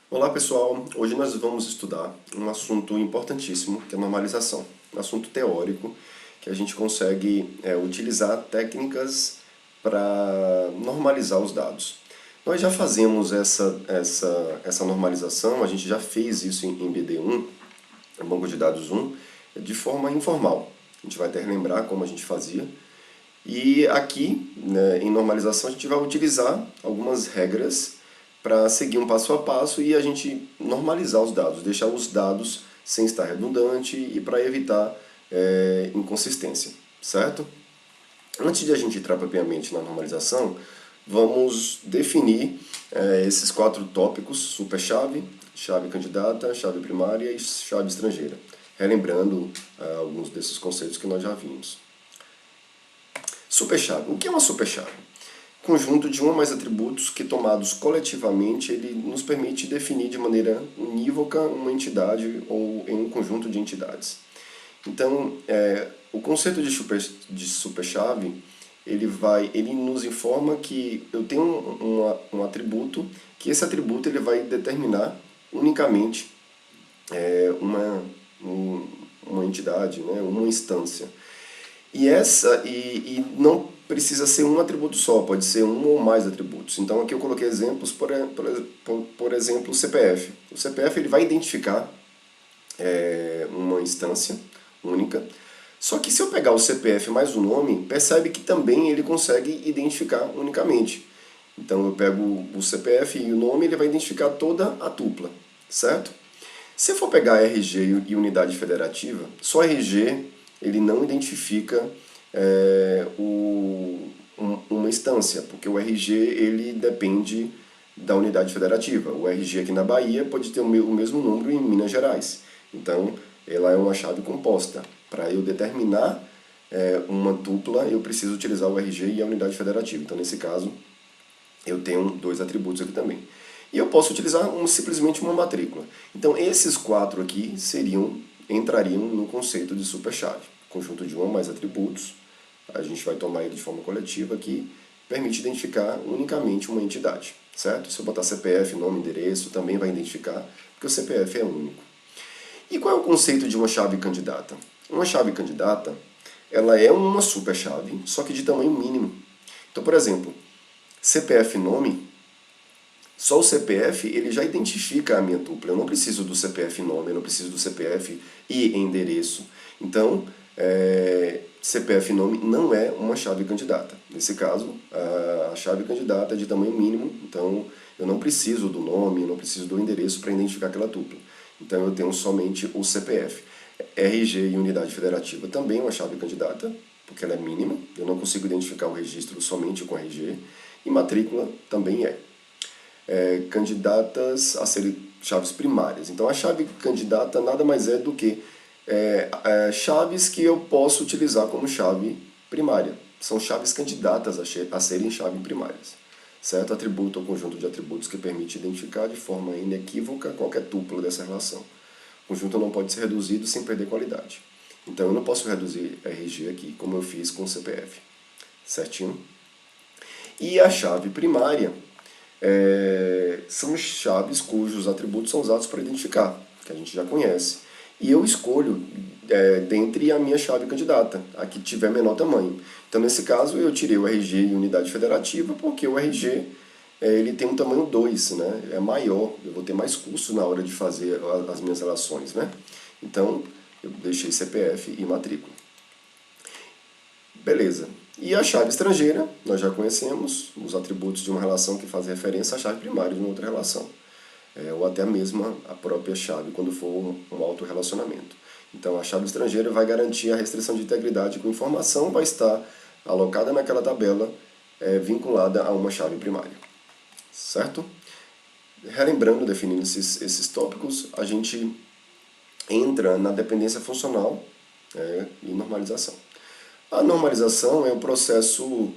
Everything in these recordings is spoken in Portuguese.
Olá pessoal, hoje nós vamos estudar um assunto importantíssimo que é a normalização. Um assunto teórico que a gente consegue utilizar técnicas para normalizar os dados. Nós já fazemos essa normalização, a gente já fez isso em BD1, em Banco de Dados 1, de forma informal. A gente vai até relembrar como a gente fazia. E aqui, né, em normalização, a gente vai utilizar algumas regras para seguir um passo a passo e a gente normalizar os dados, deixar os dados sem estar redundante e para evitar inconsistência, certo? Antes de a gente entrar propriamente na normalização, vamos definir esses 4 tópicos: super-chave, chave candidata, chave primária e chave estrangeira, relembrando alguns desses conceitos que nós já vimos. Superchave. O que é uma superchave? Conjunto de um ou mais atributos que, tomados coletivamente, ele nos permite definir de maneira unívoca uma entidade ou em um conjunto de entidades. Então, o conceito de superchave, ele nos informa que eu tenho um atributo, que esse atributo ele vai determinar unicamente uma entidade, né, uma instância. E não precisa ser um atributo só, pode ser um ou mais atributos. Então aqui eu coloquei exemplos, por exemplo, o CPF. O CPF ele vai identificar uma instância única, só que se eu pegar o CPF mais o nome, percebe que também ele consegue identificar unicamente. Então eu pego o CPF e o nome, ele vai identificar toda a tupla, certo? Se for pegar RG e unidade federativa, só RG ele não identifica uma instância, porque o RG ele depende da unidade federativa. O RG aqui na Bahia pode ter o mesmo número em Minas Gerais. Então, ela é uma chave composta. Para eu determinar uma tupla, eu preciso utilizar o RG e a unidade federativa. Então, nesse caso, eu tenho 2 atributos aqui também. E eu posso utilizar simplesmente uma matrícula. Então, esses 4 aqui entrariam no conceito de superchave. Conjunto de um ou mais atributos, a gente vai tomar ele de forma coletiva, que permite identificar unicamente uma entidade, certo? Se eu botar CPF, nome, endereço, também vai identificar, porque o CPF é único. E qual é o conceito de uma chave candidata? Uma chave candidata, ela é uma superchave, só que de tamanho mínimo. Então, por exemplo, CPF nome, só o CPF ele já identifica a minha tupla. Eu não preciso do CPF nome, eu não preciso do CPF e endereço. Então, CPF nome não é uma chave candidata. Nesse caso, a chave candidata é de tamanho mínimo, então eu não preciso do nome, eu não preciso do endereço para identificar aquela tupla. Então eu tenho somente o CPF. RG e unidade federativa também é uma chave candidata, porque ela é mínima, eu não consigo identificar o registro somente com RG, e matrícula também candidatas a serem chaves primárias. Então a chave candidata nada mais é do que chaves que eu posso utilizar como chave primária. São chaves candidatas a serem chaves primárias. Certo? Atributo ou conjunto de atributos que permite identificar de forma inequívoca qualquer tupla dessa relação. O conjunto não pode ser reduzido sem perder qualidade. Então eu não posso reduzir RG aqui, como eu fiz com o CPF. Certinho? E a chave primária são chaves cujos atributos são usados para identificar, que a gente já conhece. E eu escolho dentre a minha chave candidata, a que tiver menor tamanho. Então, nesse caso, eu tirei o RG e unidade federativa, porque o RG ele tem um tamanho 2, né? É maior, eu vou ter mais custo na hora de fazer as minhas relações, né? Então, eu deixei CPF e matrícula. Beleza. E a chave estrangeira, nós já conhecemos os atributos de uma relação que faz referência à chave primária de uma outra relação. Ou até mesmo a própria chave, quando for um autorrelacionamento. Então, a chave estrangeira vai garantir a restrição de integridade com informação vai estar alocada naquela tabela vinculada a uma chave primária. Certo? Relembrando, definindo esses tópicos, a gente entra na dependência funcional e normalização. A normalização é o processo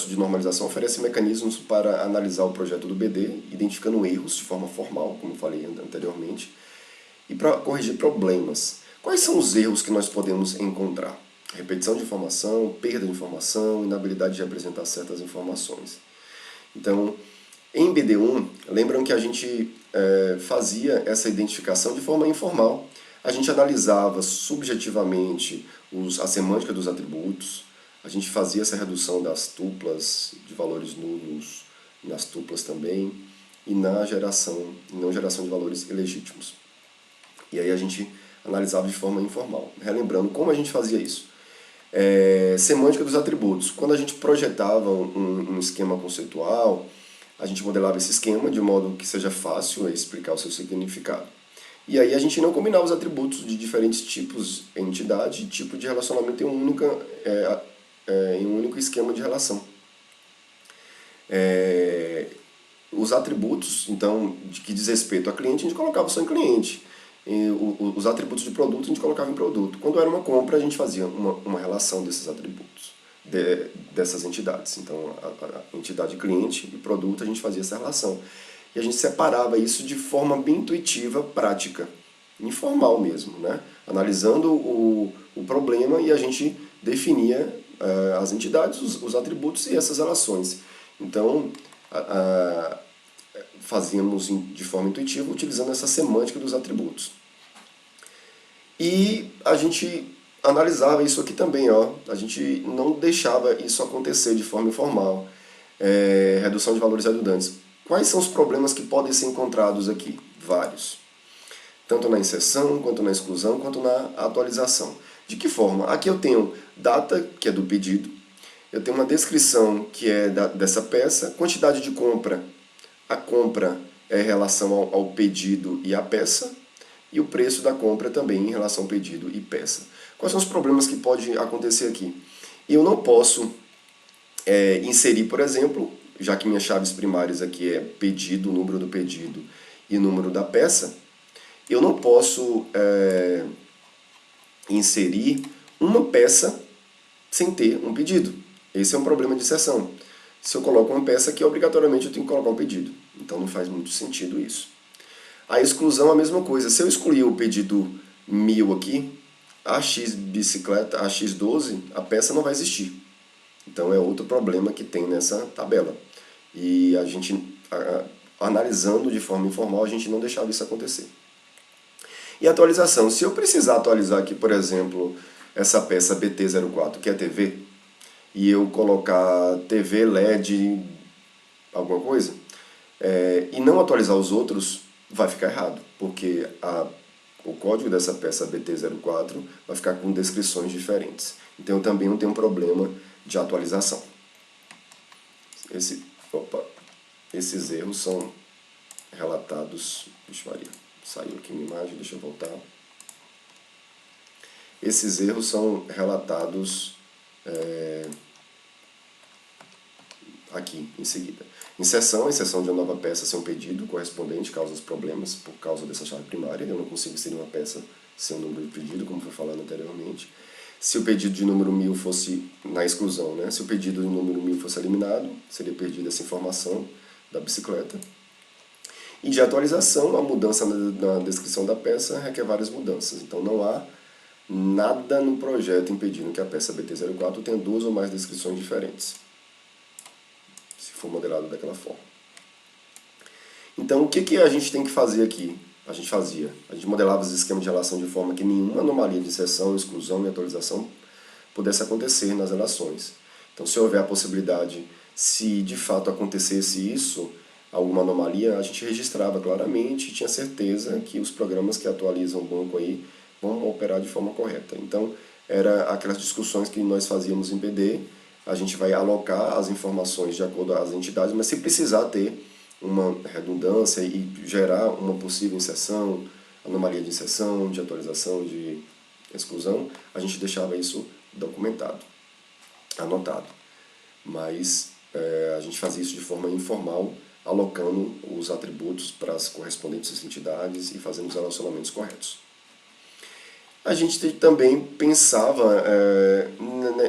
de normalização oferece mecanismos para analisar o projeto do BD, identificando erros de forma formal, como falei anteriormente, e para corrigir problemas. Quais são os erros que nós podemos encontrar? Repetição de informação, perda de informação, inabilidade de apresentar certas informações. Então, Em BD1, lembram que a gente fazia essa identificação de forma informal. A gente analisava subjetivamente a semântica dos atributos, a gente fazia essa redução das tuplas de valores nulos nas tuplas também, e não geração de valores ilegítimos. E aí a gente analisava de forma informal. Relembrando como a gente fazia isso. Semântica dos atributos. Quando a gente projetava um esquema conceitual, a gente modelava esse esquema de modo que seja fácil explicar o seu significado. E aí a gente não combinava os atributos de diferentes tipos em entidade e tipo de relacionamento em um único esquema de relação. Os atributos, então, que diz respeito a cliente, a gente colocava só em cliente. E os atributos de produto a gente colocava em produto. Quando era uma compra, a gente fazia uma relação desses atributos, dessas entidades. Então, a entidade cliente e produto, a gente fazia essa relação. E a gente separava isso de forma bem intuitiva, prática, informal mesmo, né? Analisando o problema, e a gente definia as entidades, os atributos e essas relações. Então, fazíamos de forma intuitiva, utilizando essa semântica dos atributos. E a gente analisava isso aqui também, ó. A gente não deixava isso acontecer de forma informal. Redução de valores redundantes. Quais são os problemas que podem ser encontrados aqui? Vários. Tanto na inserção, quanto na exclusão, quanto na atualização. De que forma? Aqui eu tenho data, que é do pedido. Eu tenho uma descrição, que é dessa peça. Quantidade de compra. A compra é em relação ao pedido e à peça. E o preço da compra também em relação ao pedido e peça. Quais são os problemas que podem acontecer aqui? Eu não posso inserir, por exemplo, já que minhas chaves primárias aqui é pedido, número do pedido e número da peça, eu não posso inserir uma peça sem ter um pedido. Esse é um problema de inserção. Se eu coloco uma peça aqui, obrigatoriamente eu tenho que colocar um pedido. Então não faz muito sentido isso. A exclusão é a mesma coisa. Se eu excluir o pedido 1000 aqui, a X bicicleta, a X12, a peça não vai existir. Então é outro problema que tem nessa tabela. E a gente, analisando de forma informal, a gente não deixava isso acontecer. E atualização. Se eu precisar atualizar aqui, por exemplo, essa peça BT04, que é TV, e eu colocar TV LED, alguma coisa, e não atualizar os outros, vai ficar errado, porque o código dessa peça BT04 vai ficar com descrições diferentes. Então eu também não tenho um problema de atualização. Esses erros são relatados... Vixe Maria, saiu aqui minha imagem, deixa eu voltar. Esses erros são relatados aqui em seguida. Inserção de uma nova peça sem um pedido correspondente causa os problemas por causa dessa chave primária. Eu não consigo inserir uma peça sem um número de pedido, como foi falado anteriormente. Se o pedido de número 1000 fosse na exclusão, né? Se o pedido de número 1000 fosse eliminado, seria perdida essa informação da bicicleta. E de atualização, a mudança na descrição da peça requer várias mudanças. Então não há nada no projeto impedindo que a peça BT04 tenha duas ou mais descrições diferentes, se for modelado daquela forma. Então o que a gente tem que fazer aqui? A gente modelava os esquemas de relação de forma que nenhuma anomalia de inserção, exclusão e atualização pudesse acontecer nas relações. Então se houver a possibilidade, se de fato acontecesse isso, alguma anomalia, a gente registrava claramente e tinha certeza que os programas que atualizam o banco aí vão operar de forma correta. Então, era aquelas discussões que nós fazíamos em BD, a gente vai alocar as informações de acordo com as entidades, mas se precisar ter uma redundância e gerar uma possível inserção, anomalia de inserção, de atualização, de exclusão, a gente deixava isso documentado, anotado. Mas a gente fazia isso de forma informal, alocando os atributos para as correspondentes entidades e fazendo os relacionamentos corretos. A gente também pensava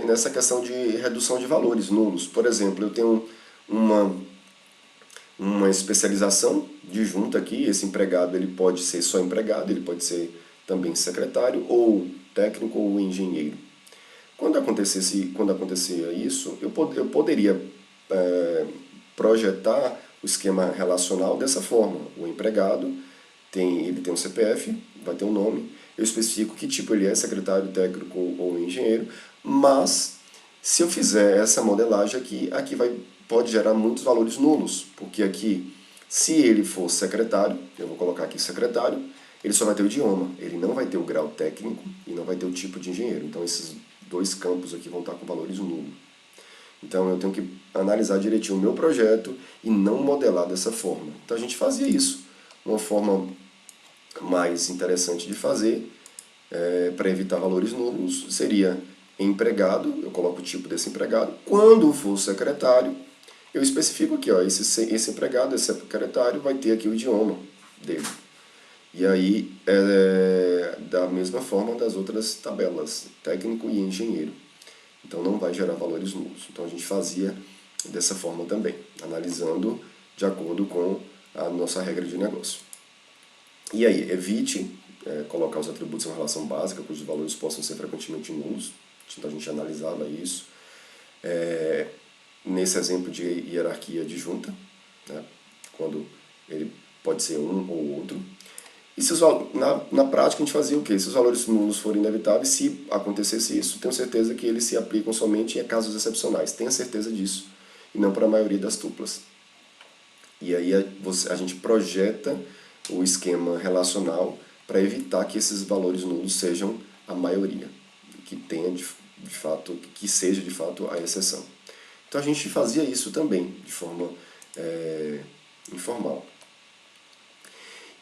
nessa questão de redução de valores nulos. Por exemplo, eu tenho uma especialização de junta aqui, esse empregado ele pode ser só empregado, ele pode ser também secretário, ou técnico, ou engenheiro. Quando acontecia isso, eu poderia projetar o esquema relacional dessa forma. O empregado ele tem um CPF, vai ter um nome, eu especifico que tipo ele é, secretário, técnico ou engenheiro, mas se eu fizer essa modelagem aqui pode gerar muitos valores nulos, porque aqui, se ele for secretário, eu vou colocar aqui secretário, ele só vai ter o idioma, ele não vai ter o grau técnico e não vai ter o tipo de engenheiro. Então esses dois campos aqui vão estar com valores nulos. Então eu tenho que analisar direitinho o meu projeto e não modelar dessa forma. Então a gente fazia isso. Uma forma mais interessante de fazer, para evitar valores nulos, seria empregado, eu coloco o tipo desse empregado. Quando for secretário, eu especifico aqui, ó, esse empregado, esse secretário, vai ter aqui o idioma dele. E aí, da mesma forma das outras tabelas, técnico e engenheiro. Então não vai gerar valores nulos. Então a gente fazia dessa forma também, analisando de acordo com a nossa regra de negócio. E aí, evite colocar os atributos em relação básica, cujos valores possam ser frequentemente nulos. Então a gente analisava isso. Nesse exemplo de hierarquia adjunta, né, quando ele pode ser um ou outro. E se na prática a gente fazia o quê? Se os valores nulos forem inevitáveis, se acontecesse isso, tenho certeza que eles se aplicam somente em casos excepcionais. Tenha certeza disso, e não para a maioria das tuplas. E aí a gente projeta o esquema relacional para evitar que esses valores nulos sejam a maioria, que tenha de fato, que seja de fato a exceção. Então a gente fazia isso também, de forma informal.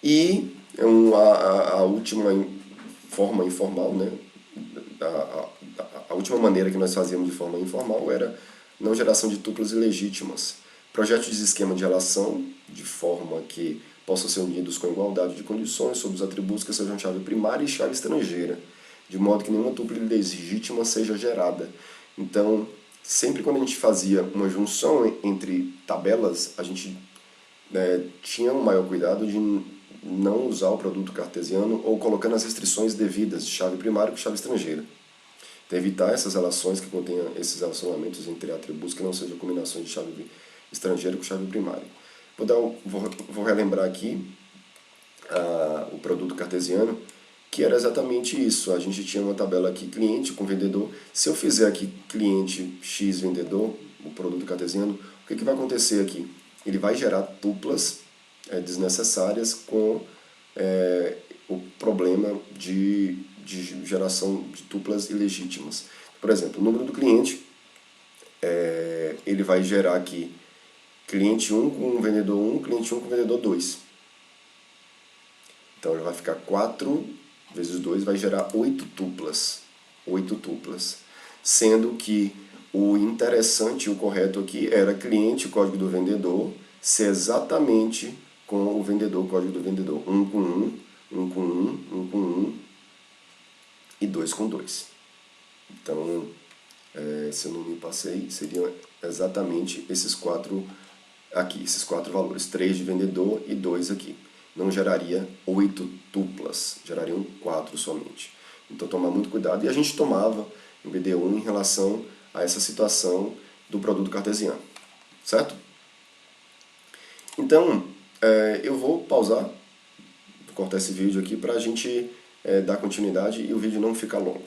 E a última forma informal, né? A última maneira que nós fazíamos de forma informal era não geração de tuplas ilegítimas. Projetos de esquema de relação, de forma que possam ser unidos com igualdade de condições sobre os atributos que sejam chave primária e chave estrangeira, de modo que nenhuma tupla ilegítima seja gerada. Então, sempre quando a gente fazia uma junção entre tabelas, a gente tinha um maior cuidado de não usar o produto cartesiano ou colocando as restrições devidas de chave primária com chave estrangeira. Então, evitar essas relações que contenham esses relacionamentos entre atributos que não sejam combinações de chave estrangeira com chave primária. Vou relembrar aqui o produto cartesiano, que era exatamente isso. A gente tinha uma tabela aqui, cliente com vendedor. Se eu fizer aqui cliente x vendedor, o produto cartesiano, o que vai acontecer aqui? Ele vai gerar tuplas desnecessárias com o problema de geração de tuplas ilegítimas. Por exemplo, o número do cliente, ele vai gerar aqui cliente 1 com vendedor 1, cliente 1 com vendedor 2. Então ele vai ficar 4 vezes 2, vai gerar 8 tuplas. 8 tuplas. Sendo que o interessante e o correto aqui era cliente, código do vendedor, ser exatamente com o vendedor, código do vendedor. 1 com 1, 1 com 1, 1 com 1 e 2 com 2. Então, se eu não me passei, seriam exatamente esses 4 aqui, esses 4 valores. 3 de vendedor e 2 aqui. Não geraria 8 tuplas, gerariam 4 somente. Então, tomar muito cuidado. E a gente tomava em BD1 em relação a essa situação do produto cartesiano. Certo? Então, eu vou pausar, vou cortar esse vídeo aqui para a gente dar continuidade e o vídeo não ficar longo.